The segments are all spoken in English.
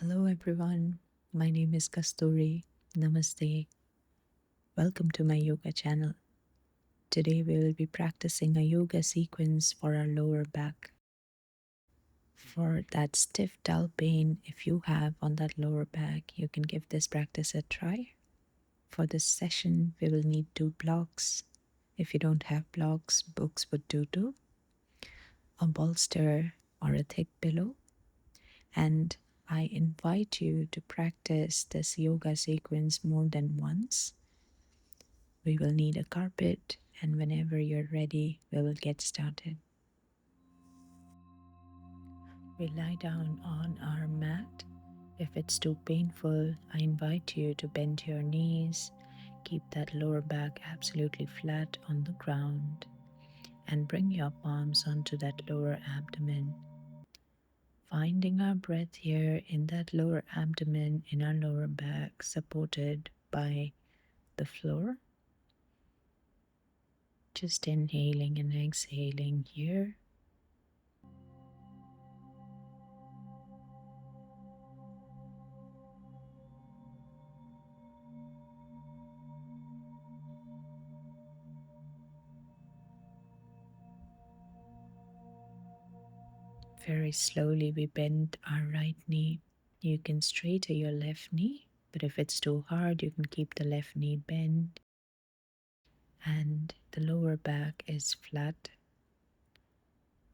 Hello everyone, my name is Kasturi. Namaste. Welcome to my yoga channel. Today we will be practicing a yoga sequence for our lower back. For that stiff, dull pain, if you have on that lower back, you can give this practice a try. For this session, we will need 2 blocks. If you don't have blocks, books would do too. A bolster or a thick pillow. And I invite you to practice this yoga sequence more than once. We will need a carpet, and whenever you're ready, we will get started. We lie down on our mat. If it's too painful, I invite you to bend your knees, keep that lower back absolutely flat on the ground, and bring your palms onto that lower abdomen. Finding our breath here in that lower abdomen, in our lower back, supported by the floor. Just inhaling and exhaling here. Very slowly, we bend our right knee. You can straighten your left knee, but if it's too hard, you can keep the left knee bent and the lower back is flat.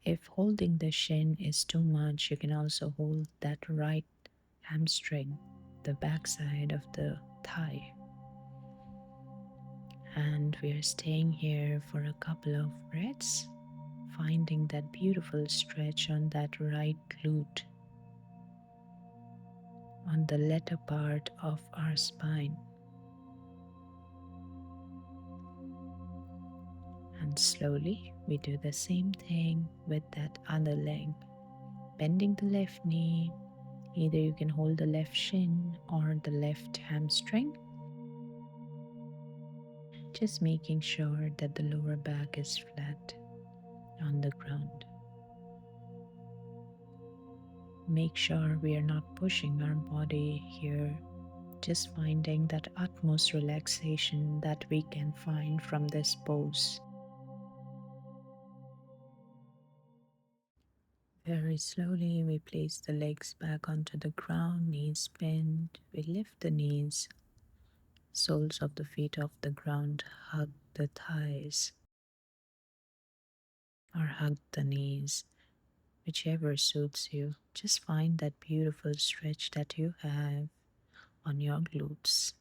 If holding the shin is too much, you can also hold that right hamstring, the backside of the thigh. And we are staying here for a couple of breaths, finding that beautiful stretch on that right glute, on the latter part of our spine. And slowly we do the same thing with that other leg. Bending the left knee, either you can hold the left shin or the left hamstring. Just making sure that the lower back is flat on the ground. Make sure we are not pushing our body here, just finding that utmost relaxation that we can find from this pose. Very slowly, we place the legs back onto the ground, knees bent. We lift the knees, soles of the feet off the ground, hug the thighs or hug the knees, whichever suits you. Just find that beautiful stretch that you have on your glutes.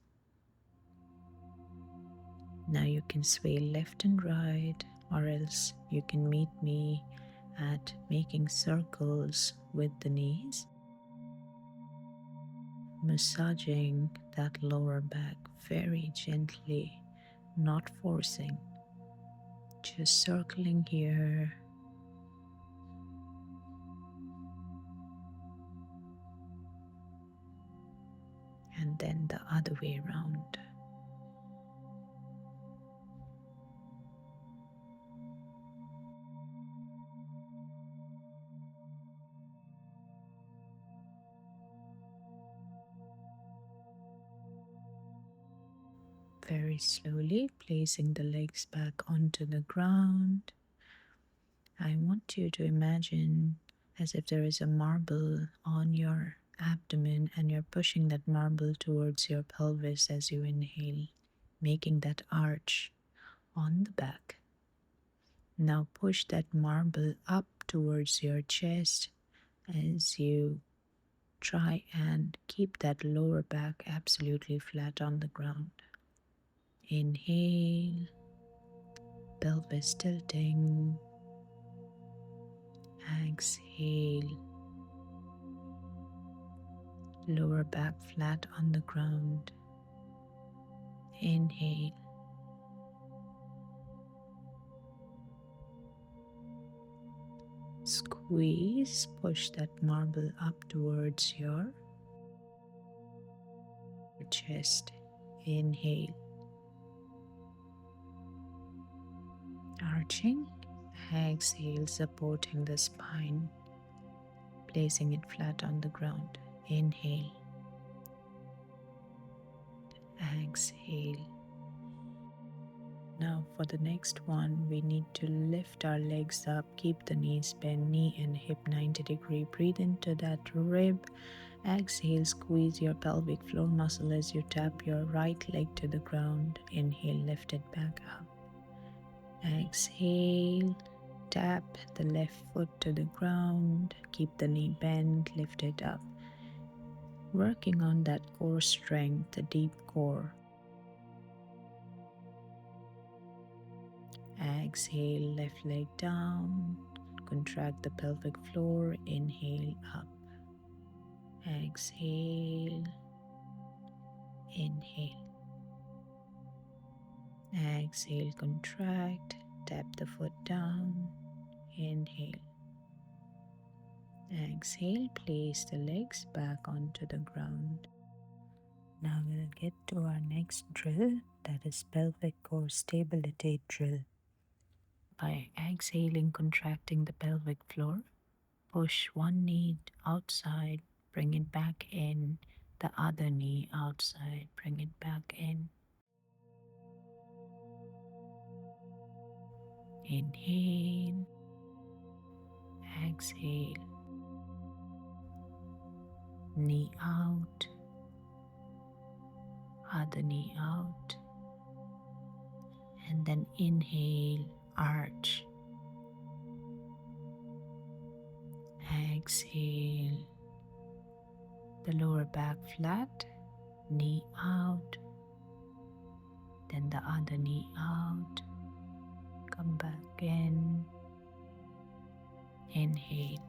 Now you can sway left and right, or else you can meet me at making circles with the knees, massaging that lower back very gently, not forcing, just circling here. And then the other way around. Very slowly placing the legs back onto the ground. I want you to imagine as if there is a marble on your abdomen and you're pushing that marble towards your pelvis as you inhale, making that arch on the back. Now push that marble up towards your chest as you try and keep that lower back absolutely flat on the ground. Inhale, pelvis tilting. Exhale, lower back flat on the ground. Inhale. Squeeze, push that marble up towards your chest. Inhale. Arching. Exhale, supporting the spine, placing it flat on the ground. Inhale, exhale. Now, for the next one, we need to lift our legs up, keep the knees bent, knee and hip 90-degree. Breathe into that rib. Exhale, squeeze your pelvic floor muscle as you tap your right leg to the ground. Inhale, lift it back up. Exhale, tap the left foot to the ground. Keep the knee bent, lift it up. Working on that core strength, the deep core. Exhale, left leg down. Contract the pelvic floor. Inhale, up. Exhale, inhale. Exhale, contract. Tap the foot down. Inhale. Exhale, place the legs back onto the ground. Now we'll get to our next drill, that is pelvic core stability drill. By exhaling, contracting the pelvic floor, push one knee outside, bring it back in, the other knee outside, bring it back in. Inhale, exhale, knee out, other knee out, and then inhale, arch. Exhale, the lower back flat, knee out, then the other knee out, come back in, inhale.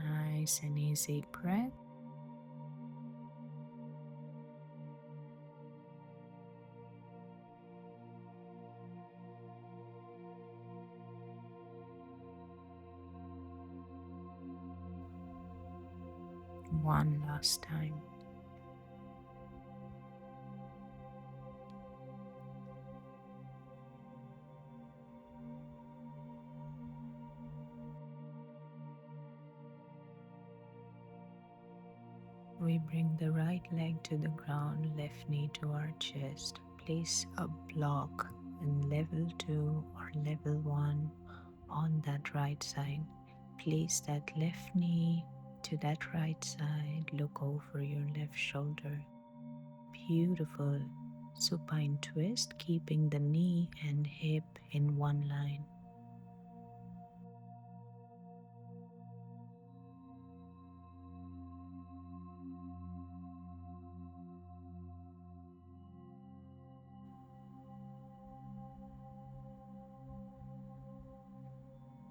Nice and easy breath. One last time. We bring the right leg to the ground, left knee to our chest. Place a block in level 2 or level 1 on that right side. Place that left knee to that right side. Look over your left shoulder. Beautiful supine twist, keeping the knee and hip in one line.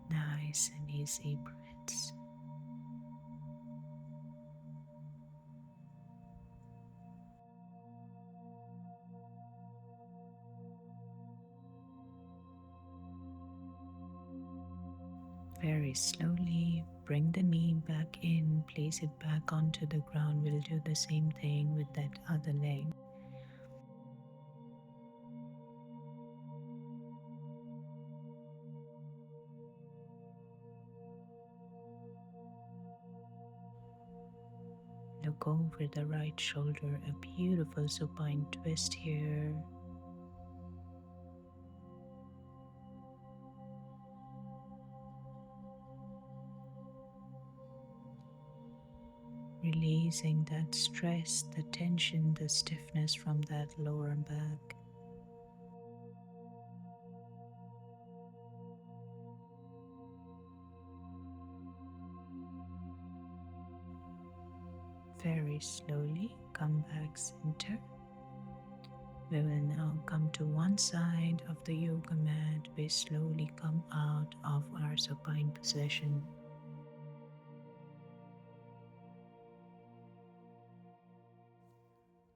Nice and easy breaths. Very slowly bring the knee back in, place it back onto the ground. We'll do the same thing with that other leg. Look over the right shoulder, a beautiful supine twist here. Releasing that stress, the tension, the stiffness from that lower back. Very slowly come back center. We will now come to one side of the yoga mat. We slowly come out of our supine position.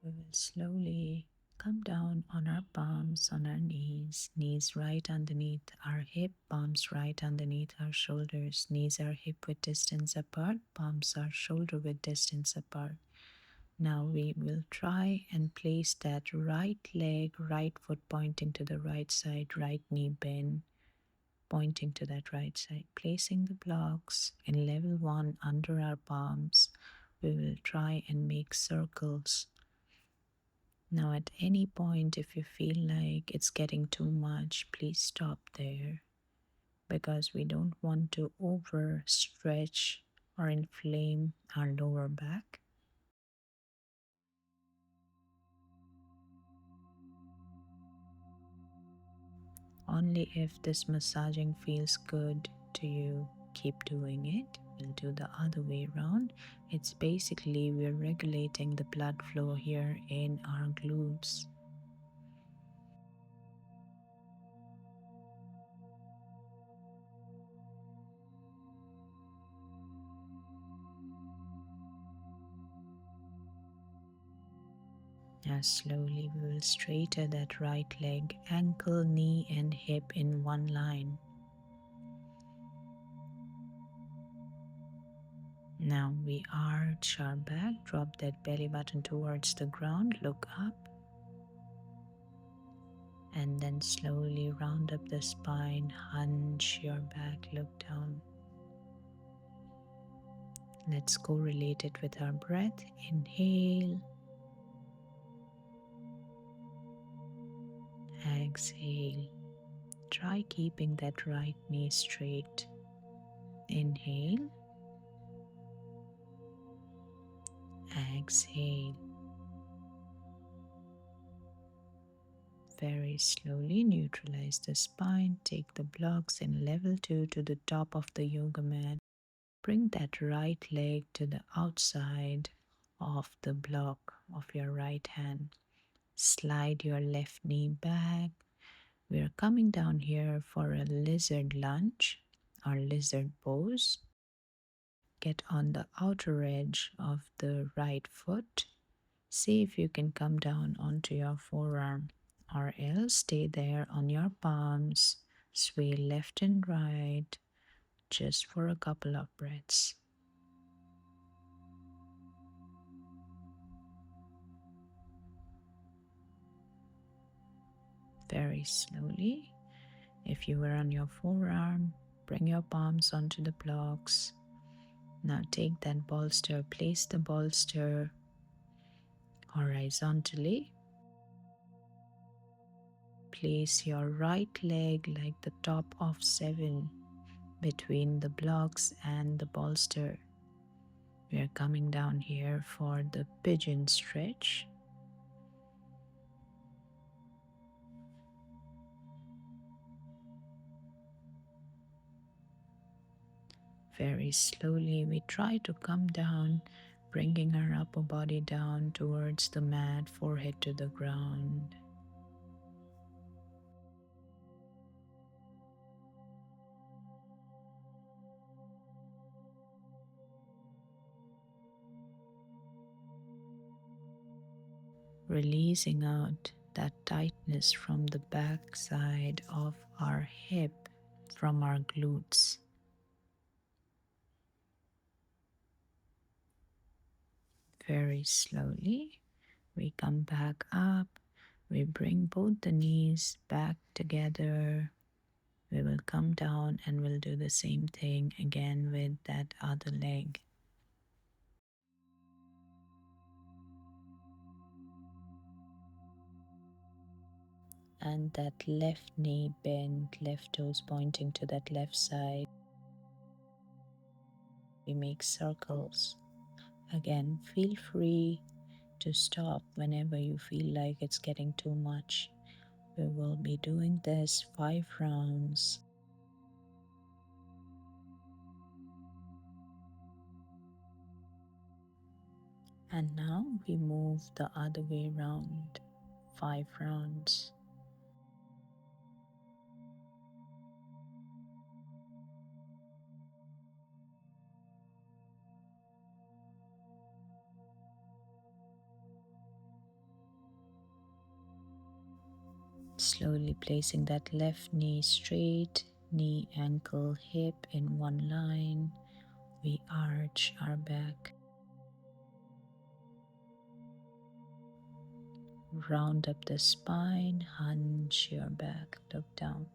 We will slowly come down on our palms, on our knees, knees right underneath our hip, palms right underneath our shoulders. Knees are hip width distance apart, palms are shoulder width distance apart. Now we will try and place that right leg, right foot pointing to the right side, right knee bend. pointing to that right side. Placing the blocks in level 1 under our palms, we will try and make circles. Now, at any point, if you feel like it's getting too much, please stop there, because we don't want to overstretch or inflame our lower back. Only if this massaging feels good to you, keep doing it. We'll do the other way around. It's basically we're regulating the blood flow here in our glutes. Now slowly we will straighten that right leg, ankle, knee and hip in one line. Now we arch our back, drop that belly button towards the ground, look up, and then slowly round up the spine, hunch your back, look down. Let's correlate it with our breath. Inhale, exhale. Try keeping that right knee straight. Inhale, exhale. Very slowly neutralize the spine. Take the blocks in level 2 to the top of the yoga mat. Bring that right leg to the outside of the block of your right hand. Slide your left knee back. We are coming down here for a lizard lunge or lizard pose. Get on the outer edge of the right foot. See if you can come down onto your forearm, or else stay there on your palms. Sway left and right just for a couple of breaths. Very slowly. If you were on your forearm, bring your palms onto the blocks. Now take that bolster, place the bolster horizontally. Place your right leg like the top of 7 between the blocks and the bolster. We are coming down here for the pigeon stretch. Very slowly we try to come down, bringing our upper body down towards the mat, forehead to the ground. Releasing out that tightness from the back side of our hip, from our glutes. Very slowly, we come back up. We bring both the knees back together. We will come down and we'll do the same thing again with that other leg. And that left knee bent, left toes pointing to that left side. We make circles. Again, feel free to stop whenever you feel like it's getting too much. We will be doing this 5 rounds. And now we move the other way around, 5 rounds. Slowly placing that left knee straight, knee, ankle, hip in one line. We arch our back. Round up the spine, hunch your back, look down.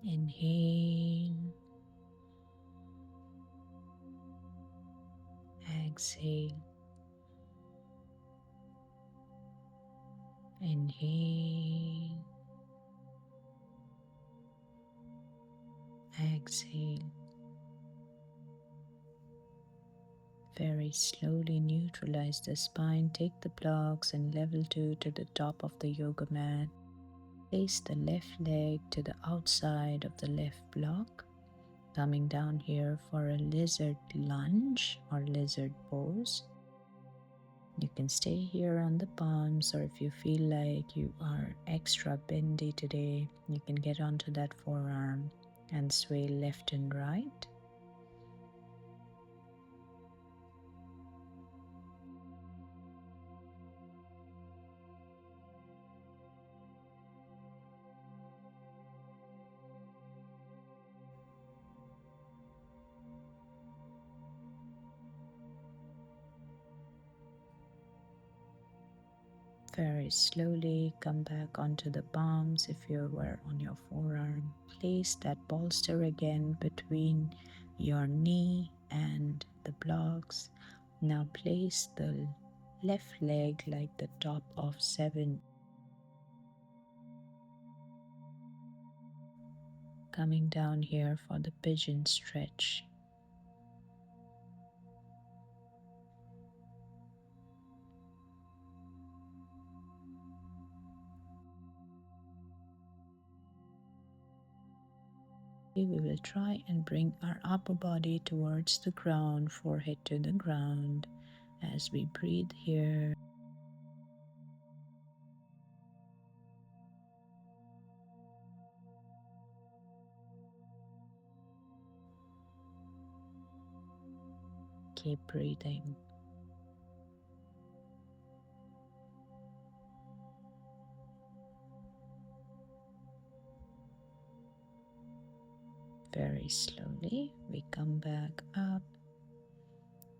Inhale, exhale, inhale, exhale. Very slowly neutralize the spine. Take the blocks and level two to the top of the yoga mat. Place the left leg to the outside of the left block. Coming down here for a lizard lunge or lizard pose. You can stay here on the palms, or if you feel like you are extra bendy today, you can get onto that forearm and sway left and right. Very slowly come back onto the palms if you were on your forearm. Place that bolster again between your knee and the blocks. Now place the left leg like the top of 7. Coming down here for the pigeon stretch. We will try and bring our upper body towards the ground, forehead to the ground as we breathe here. Keep breathing. Very slowly, we come back up.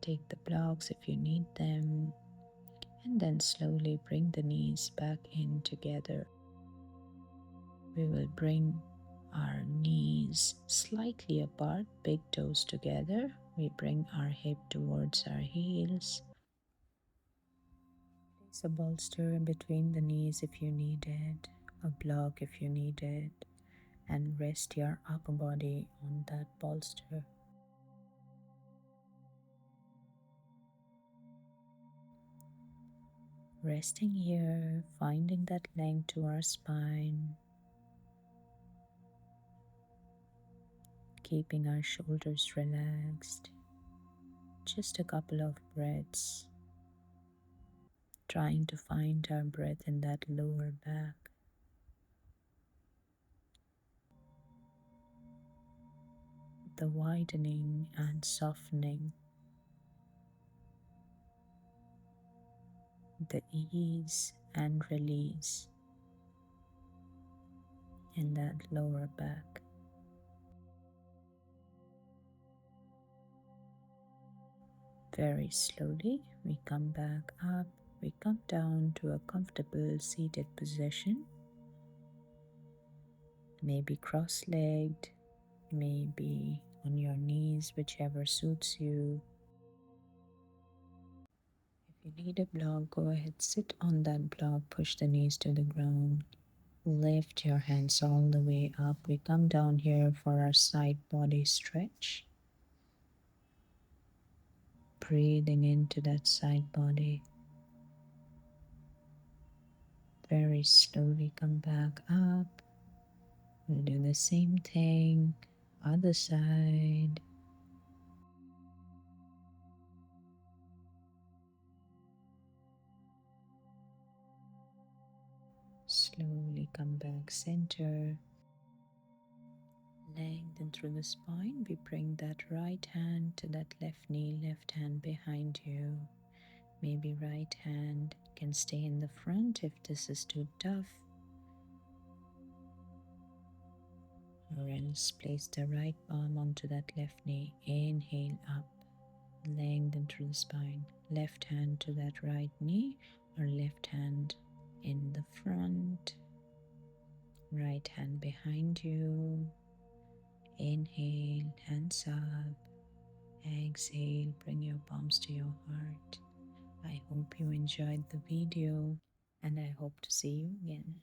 Take the blocks if you need them, and then slowly bring the knees back in together. We will bring our knees slightly apart, big toes together. We bring our hip towards our heels. Place a bolster in between the knees if you need it, a block if you need it, and rest your upper body on that bolster. Resting here, finding that length to our spine, keeping our shoulders relaxed. Just a couple of breaths, trying to find our breath in that lower back. The widening and softening, the ease and release in that lower back. Very slowly, we come back up. We come down to a comfortable seated position, maybe cross-legged, maybe on your knees, whichever suits you. If you need a block, go ahead, sit on that block, push the knees to the ground, lift your hands all the way up. We come down here for our side body stretch. Breathing into that side body. Very slowly come back up. We'll do the same thing, other side. Slowly come back center. Lengthen through the spine. We bring that right hand to that left knee, left hand behind you. Maybe right hand can stay in the front if this is too tough. Or else place the right palm onto that left knee. Inhale up. Lengthen through the spine. Left hand to that right knee, or left hand in the front. Right hand behind you. Inhale, hands up. Exhale, bring your palms to your heart. I hope you enjoyed the video and I hope to see you again.